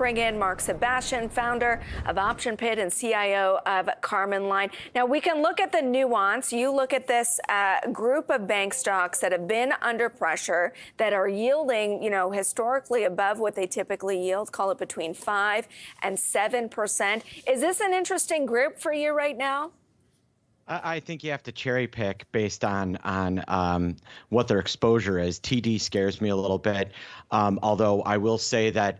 bring in Mark Sebastian, founder of Option Pit and CIO of Karman Line. Now, we can look at the nuance. You look at this group of bank stocks that have been under pressure, that are yielding, historically above what they typically yield, call it between 5 and 7%. Is this an interesting group for you right now? I think you have to cherry pick based on what their exposure is. TD scares me a little bit, although I will say that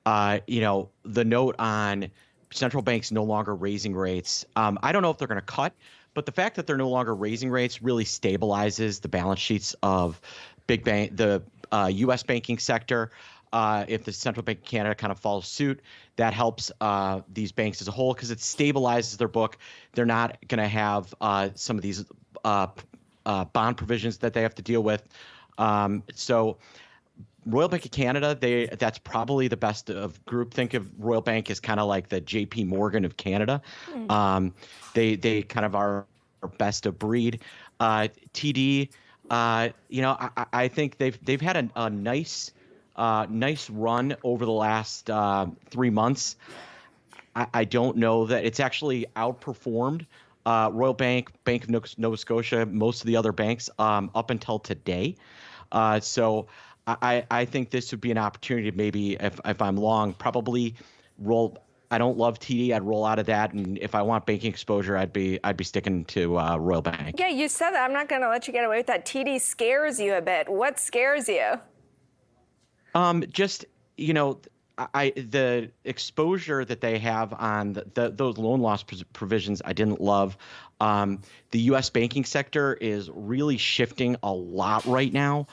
the note on central banks no longer raising rates. I don't know if they're going to cut, but the fact that they're no longer raising rates really stabilizes the balance sheets of the U.S. banking sector. If the Central Bank of Canada kind of follows suit, that helps these banks as a whole because it stabilizes their book. They're not going to have some of these bond provisions that they have to deal with. So Royal Bank of Canada, that's probably the best of group. Think of Royal Bank as kind of like the JP Morgan of Canada. They kind of are best of breed. TD, I think they've had a nice run over the last 3 months. I don't know that it's actually outperformed Royal Bank, Bank of Nova Scotia, most of the other banks up until today. So I think this would be an opportunity to maybe, if I'm long, probably roll. I don't love TD. I'd roll out of that, and if I want banking exposure, I'd be sticking to Royal Bank. Yeah, you said that. I'm not going to let you get away with that. TD scares you a bit. What scares you? The exposure that they have on those loan loss provisions, I didn't love. The U.S. banking sector is really shifting a lot right now.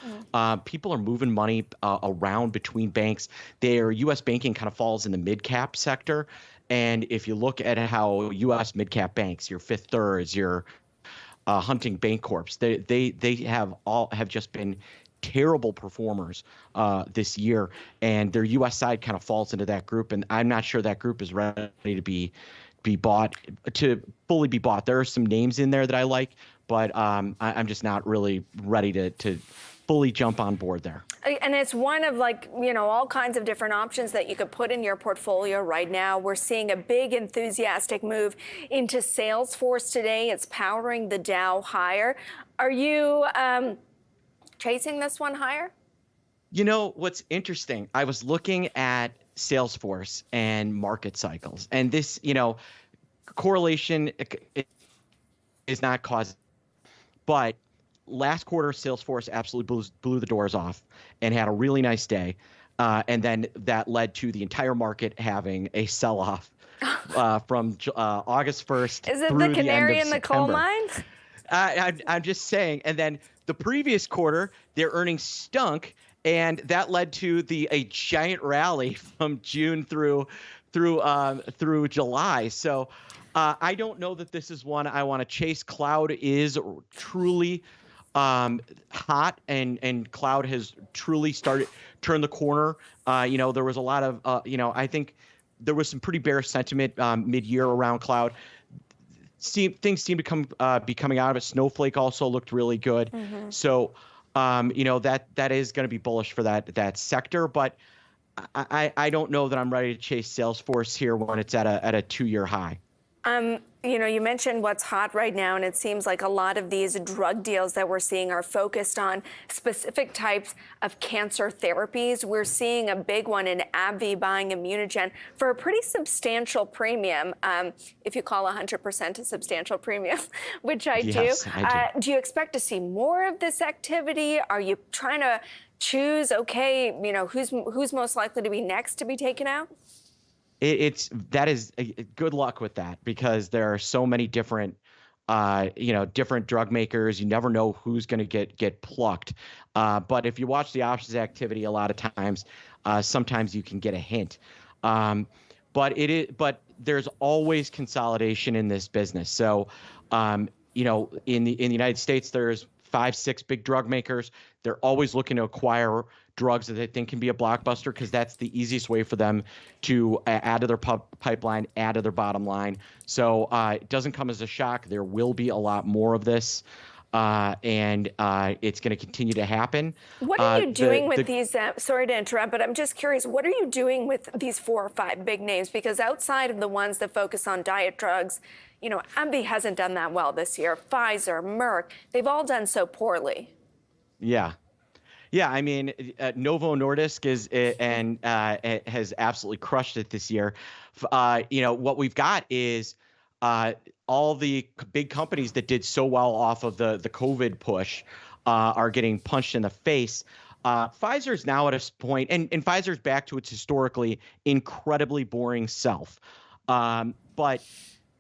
People are moving money around between banks. Their U.S. banking kind of falls in the mid-cap sector. And if you look at how U.S. mid-cap banks, your Fifth Thirds, your Hunting Bancorps, they have just been terrible performers this year, and their U.S. side kind of falls into that group, and I'm not sure that group is ready to be fully be bought. There are some names in there that I like, but I'm just not really ready to fully jump on board there. And it's one of all kinds of different options that you could put in your portfolio right now. We're seeing a big enthusiastic move into Salesforce today. It's powering the Dow higher. Are you chasing this one higher? What's interesting, I was looking at Salesforce and market cycles, and this, correlation is not causing, but last quarter, Salesforce absolutely blew the doors off and had a really nice day. And then that led to the entire market having a sell-off from August 1st. Is it through the canary in the coal mine? I'm just saying. And then the previous quarter, their earnings stunk, and that led to a giant rally from June through July. So I don't know that this is one I want to chase. Cloud is truly hot, and cloud has truly turned the corner. There was a lot of I think there was some pretty bearish sentiment mid-year around cloud. Things seem to be coming out of it. Snowflake also looked really good. So, that is going to be bullish for that sector. But I don't know that I'm ready to chase Salesforce here when it's at a 2-year high. You mentioned what's hot right now, and it seems like a lot of these drug deals that we're seeing are focused on specific types of cancer therapies. We're seeing a big one in AbbVie buying Immunogen for a pretty substantial premium, if you call 100% a substantial premium, which I do. I do. Do you expect to see more of this activity? Are you trying to choose, who's most likely to be next to be taken out? That is good luck with that, because there are so many different different drug makers. You never know who's going to get plucked. But if you watch the options activity, a lot of times, sometimes you can get a hint. But there's always consolidation in this business. So in the United States, there's 5-6 big drug makers. They're always looking to acquire drugs that they think can be a blockbuster, because that's the easiest way for them to add to their pipeline, add to their bottom line. So it doesn't come as a shock. There will be a lot more of this. and it's going to continue to happen. What are you doing with these? Sorry to interrupt, but I'm just curious. What are you doing with these 4 or 5 big names? Because outside of the ones that focus on diet drugs, you know, AbbVie hasn't done that well this year. Pfizer, Merck, they've all done so poorly. Yeah. Yeah, I mean, Novo Nordisk has absolutely crushed it this year. You know, what we've got is all the big companies that did so well off of the COVID push are getting punched in the face. Pfizer's now at a point, and Pfizer's back to its historically incredibly boring self. But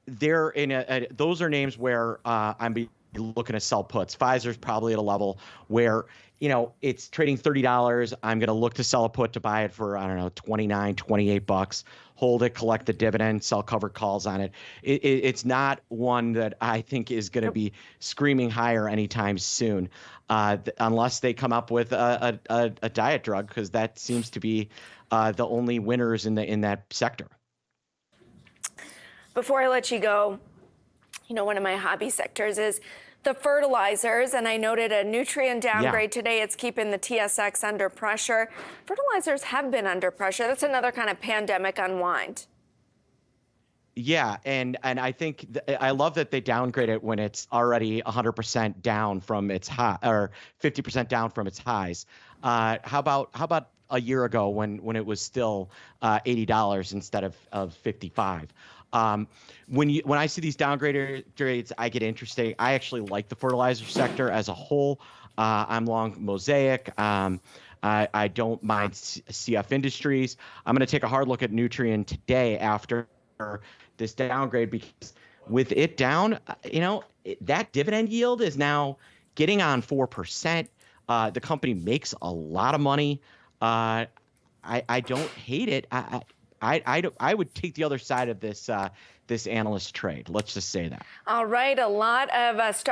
they're in those are names where I'm looking to sell puts. Pfizer's probably at a level where, you know, it's trading $30. I'm going to look to sell a put to buy it for, I don't know, $29, $28, hold it, collect the dividend, sell covered calls on it. It's not one that I think is going to be screaming higher anytime soon, unless they come up with a diet drug, because that seems to be the only winners in that sector. Before I let you go, you know, one of my hobby sectors is the fertilizers, and I noted a Nutrien downgrade today. It's keeping the TSX under pressure. Fertilizers have been under pressure. That's another kind of pandemic unwind. Yeah, and I think I love that they downgrade it when it's already 100% down from its high, or 50% down from its highs. How about a year ago when it was still $80 instead of 55? When I see these downgrades, I get interested. I actually like the fertilizer sector as a whole. I'm long Mosaic. I don't mind CF Industries. I'm going to take a hard look at Nutrien today after this downgrade, because with it down, you know, that dividend yield is now getting on 4%. The company makes a lot of money. I don't hate it. I would take the other side of this analyst trade. Let's just say that. All right, a lot of stock